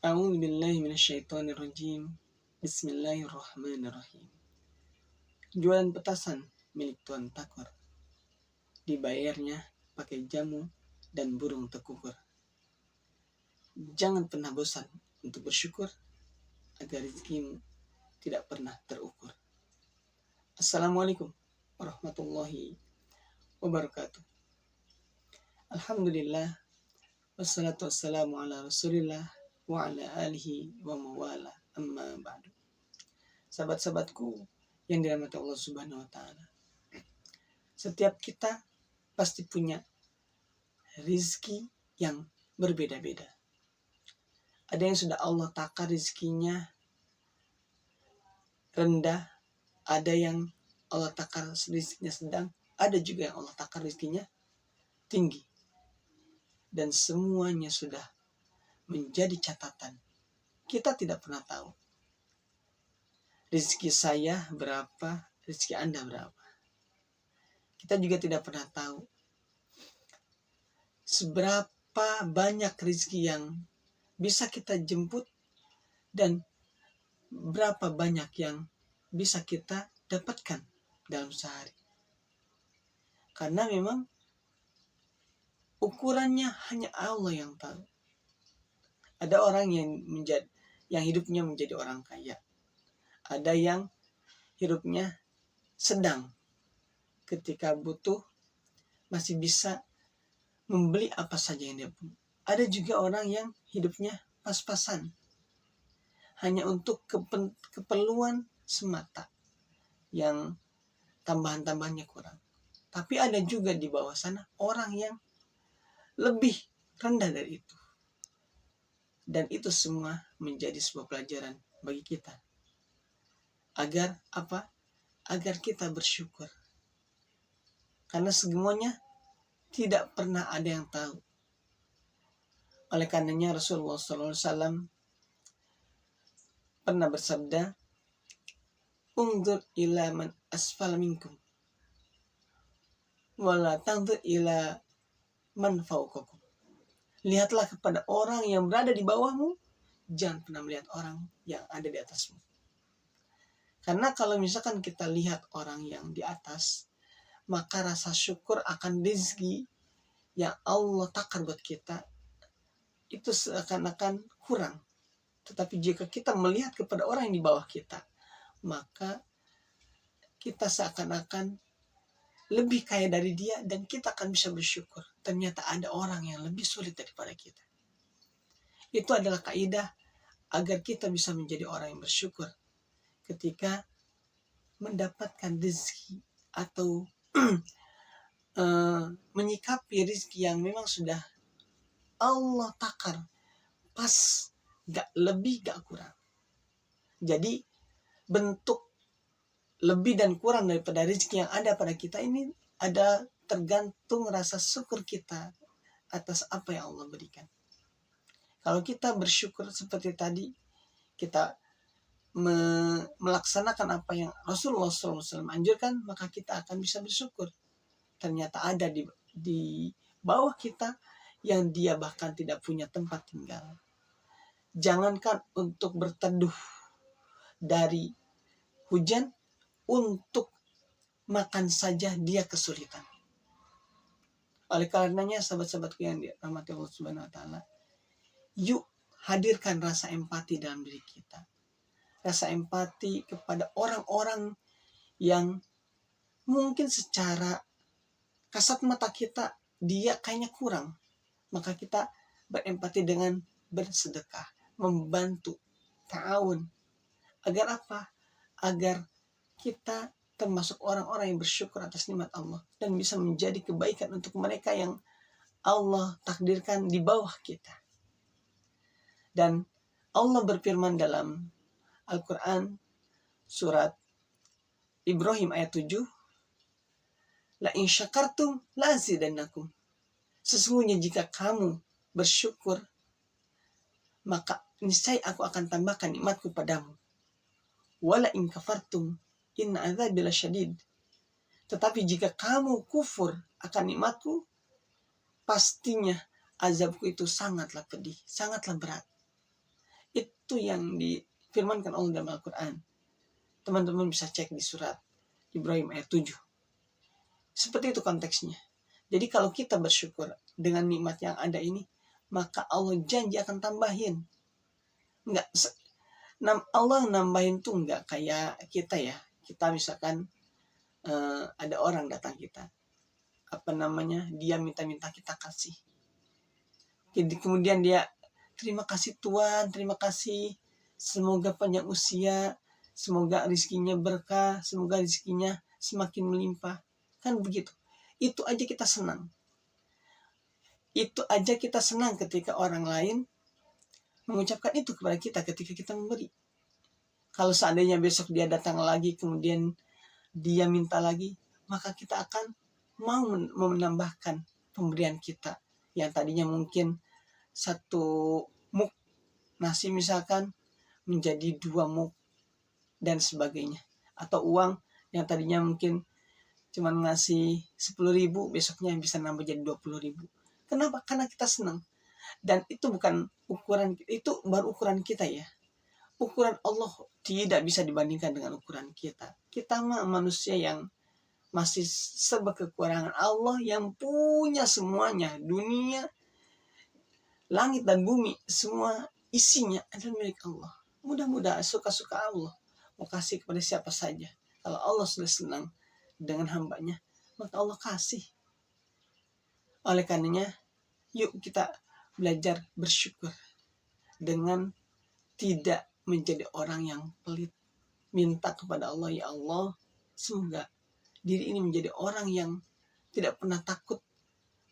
A'udzu billahi minasyaitonir rajim. Bismillahirrahmanirrahim. Jualan petasan milik Tuan Takur. Dibayarnya pakai jamu dan burung tekukur. Jangan pernah bosan untuk bersyukur agar rezekimu tidak pernah terukur. Assalamualaikum warahmatullahi wabarakatuh. Alhamdulillah, wassalatu wassalamu ala rasulillah wa ala alihi wa mawala, amma ba'du. Sahabat-sahabatku yang dirahmati Allah Subhanahu wa taala. Setiap kita pasti punya rizki yang berbeda-beda. Ada yang sudah Allah takar rizkinya rendah, ada yang Allah takar rizkinya sedang, ada juga yang Allah takar rizkinya tinggi. Dan semuanya sudah menjadi catatan. Kita tidak pernah tahu rizki saya berapa, rizki Anda berapa. Kita juga tidak pernah tahu seberapa banyak rizki yang bisa kita jemput dan berapa banyak yang bisa kita dapatkan dalam sehari. Karena memang ukurannya hanya Allah yang tahu. Ada orang yang hidupnya menjadi orang kaya. Ada yang hidupnya sedang, ketika butuh masih bisa membeli apa saja yang dia punya. Ada juga orang yang hidupnya pas-pasan, hanya untuk keperluan semata, yang tambahan-tambahannya kurang. Tapi ada juga di bawah sana orang yang lebih rendah dari itu. Dan itu semua menjadi sebuah pelajaran bagi kita. Agar apa? Agar kita bersyukur. Karena semuanya tidak pernah ada yang tahu. Oleh karenanya Rasulullah SAW pernah bersabda, "Unzur ila man asfal minkum, wala tanzur ila man fawqakum." Lihatlah kepada orang yang berada di bawahmu, jangan pernah melihat orang yang ada di atasmu. Karena kalau misalkan kita lihat orang yang di atas, maka rasa syukur akan rezeki yang Allah takar buat kita itu seakan-akan kurang. Tetapi jika kita melihat kepada orang yang di bawah kita, maka kita seakan-akan lebih kaya dari dia dan kita akan bisa bersyukur. Ternyata ada orang yang lebih sulit daripada kita. Itu adalah kaidah agar kita bisa menjadi orang yang bersyukur ketika mendapatkan rezeki atau menyikapi rezeki yang memang sudah Allah takar, pas, gak lebih gak kurang. Jadi bentuk lebih dan kurang daripada rezeki yang ada pada kita ini ada tergantung rasa syukur kita atas apa yang Allah berikan. Kalau kita bersyukur seperti tadi, kita melaksanakan apa yang Rasulullah SAW anjurkan, maka kita akan bisa bersyukur. Ternyata ada di bawah kita yang dia bahkan tidak punya tempat tinggal. Jangankan untuk berteduh dari hujan, untuk makan saja dia kesulitan. Oleh karenanya sahabat-sahabatku yang dirahmati Allah Subhanahu wa taala, yuk hadirkan rasa empati dalam diri kita. Rasa empati kepada orang-orang yang mungkin secara kasat mata kita dia kayaknya kurang. Maka kita berempati dengan bersedekah, membantu, ta'awun. Agar apa? Agar kita termasuk orang-orang yang bersyukur atas nikmat Allah dan bisa menjadi kebaikan untuk mereka yang Allah takdirkan di bawah kita. Dan Allah berfirman dalam Al-Quran surat Ibrahim ayat 7, "La in syakartum la azidannakum." Sesungguhnya jika kamu bersyukur, maka niscaya aku akan tambahkan nikmatku padamu. Wala in kafartum inna adzabi lasyadid. Tetapi jika kamu kufur akan nikmatku, pastinya azabku itu sangatlah pedih, sangatlah berat. Itu yang difirmankan Allah dalam Al-Quran. Teman-teman bisa cek di surat Ibrahim ayat 7. Seperti itu konteksnya. Jadi kalau kita bersyukur dengan nikmat yang ada ini, maka Allah janji akan tambahin. Enggak, Allah nambahin tuh enggak kayak kita ya. Kita misalkan ada orang datang kita, dia minta-minta kita kasih. Jadi kemudian dia, terima kasih Tuhan, terima kasih, semoga panjang usia, semoga rezekinya berkah, semoga rezekinya semakin melimpah. Kan begitu. Itu aja kita senang. Itu aja kita senang ketika orang lain mengucapkan itu kepada kita ketika kita memberi. Kalau seandainya besok dia datang lagi, kemudian dia minta lagi, maka kita akan mau menambahkan pemberian kita. Yang tadinya mungkin 1 muk nasi misalkan menjadi 2 muk dan sebagainya. Atau uang yang tadinya mungkin cuma ngasih 10.000, besoknya bisa nambah jadi 20.000. Kenapa? Karena kita senang. Dan itu bukan ukuran, itu baru ukuran kita ya. Ukuran Allah tidak bisa dibandingkan dengan ukuran kita. Kita mah manusia yang masih serba kekurangan. Allah yang punya semuanya. Dunia, langit dan bumi, semua isinya adalah milik Allah. Mudah-mudahan suka-suka Allah. Mau kasih kepada siapa saja. Kalau Allah sudah senang dengan hambanya, maka Allah kasih. Oleh karenanya, yuk kita belajar bersyukur dengan tidak menjadi orang yang pelit. Minta kepada Allah, ya Allah, semoga diri ini menjadi orang yang tidak pernah takut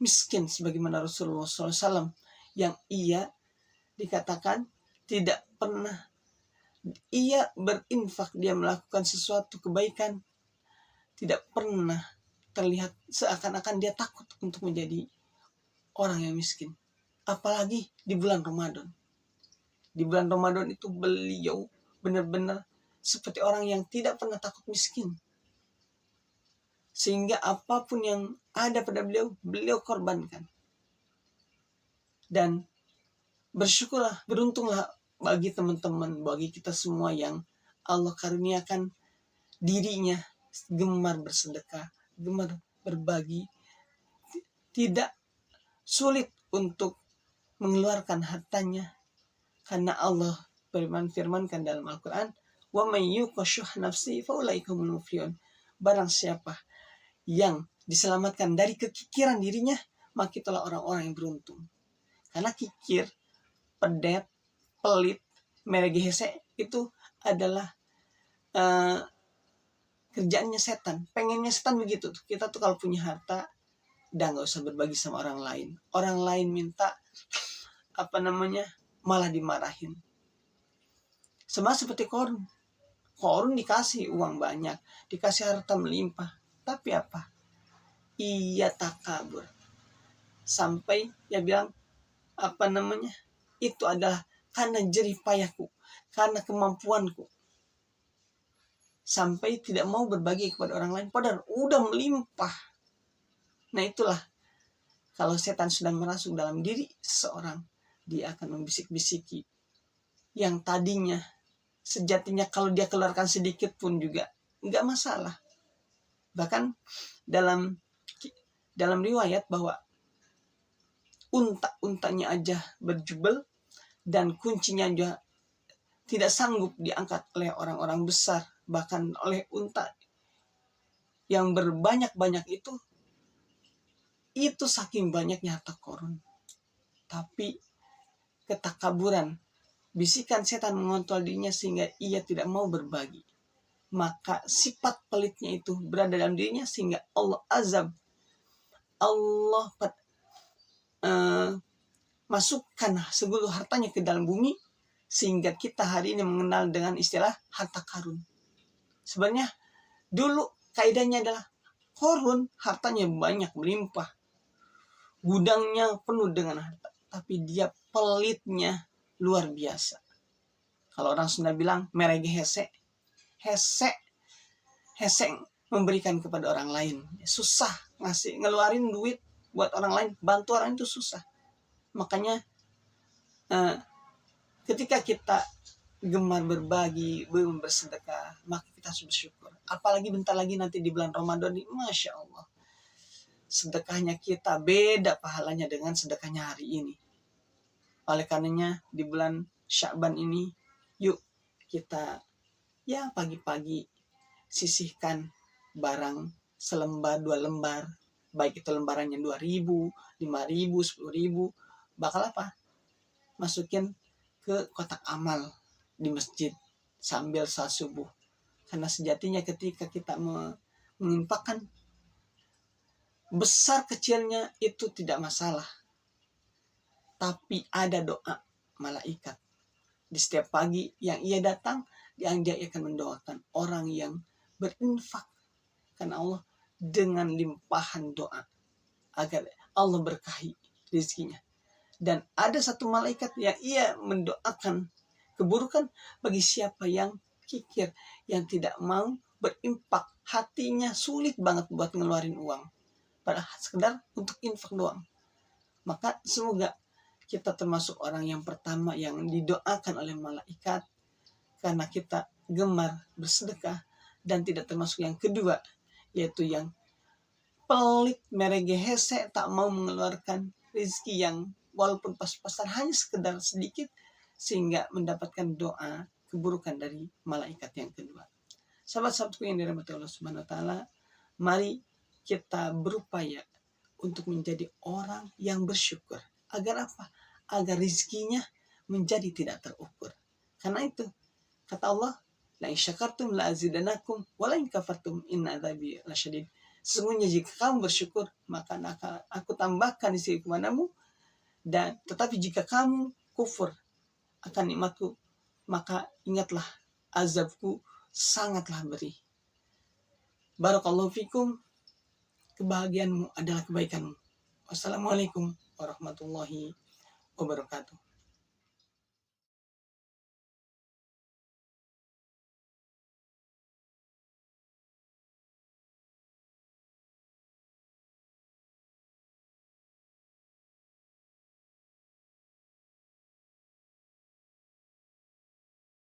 miskin sebagaimana Rasulullah SAW yang ia dikatakan tidak pernah, ia berinfak, dia melakukan sesuatu kebaikan, tidak pernah terlihat seakan-akan dia takut untuk menjadi orang yang miskin. Apalagi di bulan Ramadan. Di bulan Ramadan itu beliau benar-benar seperti orang yang tidak pernah takut miskin. Sehingga apapun yang ada pada beliau korbankan. Dan bersyukurlah, beruntunglah bagi teman-teman, bagi kita semua yang Allah karuniakan dirinya gemar bersedekah, gemar berbagi, tidak sulit untuk mengeluarkan hartanya, karena Allah firmankan dalam Al-Quran, wa may yuqa syuhha nafsi fa ulaika humul muflihun. Barang siapa yang diselamatkan dari kekikiran dirinya, maka itulah orang-orang yang beruntung. Karena kikir, pedet, pelit, meregehese itu adalah kerjaannya setan. Pengennya setan begitu. Kita tuh kalau punya harta, udah gak usah berbagi sama orang lain. Orang lain minta malah dimarahin. Sama seperti Korun. Korun dikasih uang banyak, dikasih harta melimpah, tapi apa? Ia takabur. Sampai dia bilang itu adalah karena jerih payahku, karena kemampuanku. Sampai tidak mau berbagi kepada orang lain, padahal udah melimpah. Nah itulah, kalau setan sudah merasuk dalam diri seseorang, dia akan membisik-bisiki yang tadinya sejatinya kalau dia keluarkan sedikit pun juga nggak masalah. Bahkan dalam riwayat bahwa unta-untanya aja berjubel dan kuncinya juga tidak sanggup diangkat oleh orang-orang besar, bahkan oleh unta yang berbanyak-banyak itu saking banyaknya harta Korun. Tapi ketakaburan, bisikan setan mengontrol dirinya sehingga ia tidak mau berbagi. Maka sifat pelitnya itu berada dalam dirinya sehingga Allah azab. Allah masukkan seluruh hartanya ke dalam bumi sehingga kita hari ini mengenal dengan istilah harta karun. Sebenarnya dulu kaidahnya adalah Korun hartanya banyak melimpah, gudangnya penuh dengan harta, tapi dia pelitnya luar biasa. Kalau orang Sunda bilang merege hese memberikan kepada orang lain. Susah ngeluarin duit buat orang lain, bantu orang itu susah. Makanya ketika kita gemar berbagi, gemar bersedekah, maka kita harus bersyukur. Apalagi bentar lagi nanti di bulan Ramadan ini, Masya Allah. Sedekahnya kita beda pahalanya dengan sedekahnya hari ini. Oleh karenanya di bulan Sya'ban ini, yuk kita ya pagi-pagi sisihkan barang selembar, 2 lembar. Baik itu lembarannya 2.000, 5.000, 10.000. Bakal apa? Masukin ke kotak amal di masjid sambil salat subuh. Karena sejatinya ketika kita menginfakkan, besar kecilnya itu tidak masalah. Tapi ada doa malaikat di setiap pagi yang ia datang, yang dia akan mendoakan orang yang berinfak karena Allah dengan limpahan doa agar Allah berkahi rezekinya. Dan ada satu malaikat yang ia mendoakan keburukan bagi siapa yang kikir, yang tidak mau berimpak, hatinya sulit banget buat ngeluarin uang, padahal sekedar untuk infak doang. Maka semoga kita termasuk orang yang pertama yang didoakan oleh malaikat karena kita gemar bersedekah, dan tidak termasuk yang kedua, yaitu yang pelit, merege, hese, tak mau mengeluarkan rezeki yang walaupun pas-pasan hanya sekedar sedikit, sehingga mendapatkan doa keburukan dari malaikat yang kedua. Sahabat-sahabatku yang dirahmati Allah Subhanahu wa taala, mari kita berupaya untuk menjadi orang yang bersyukur. Agar apa? Agar rezekinya menjadi tidak terukur. Karena itu kata Allah, la in syakartum la azidanakum wa la in kafartum inna adzabi lasyadid. Sesungguhnya jika kamu bersyukur, maka akan aku tambahkan di sisi kepadamu, dan tetapi jika kamu kufur akan nikmatku, maka ingatlah azabku sangatlah beri. Barakallahu fikum. Kebahagiaanmu adalah kebaikanmu. Wassalamualaikum warahmatullahi wabarakatuh.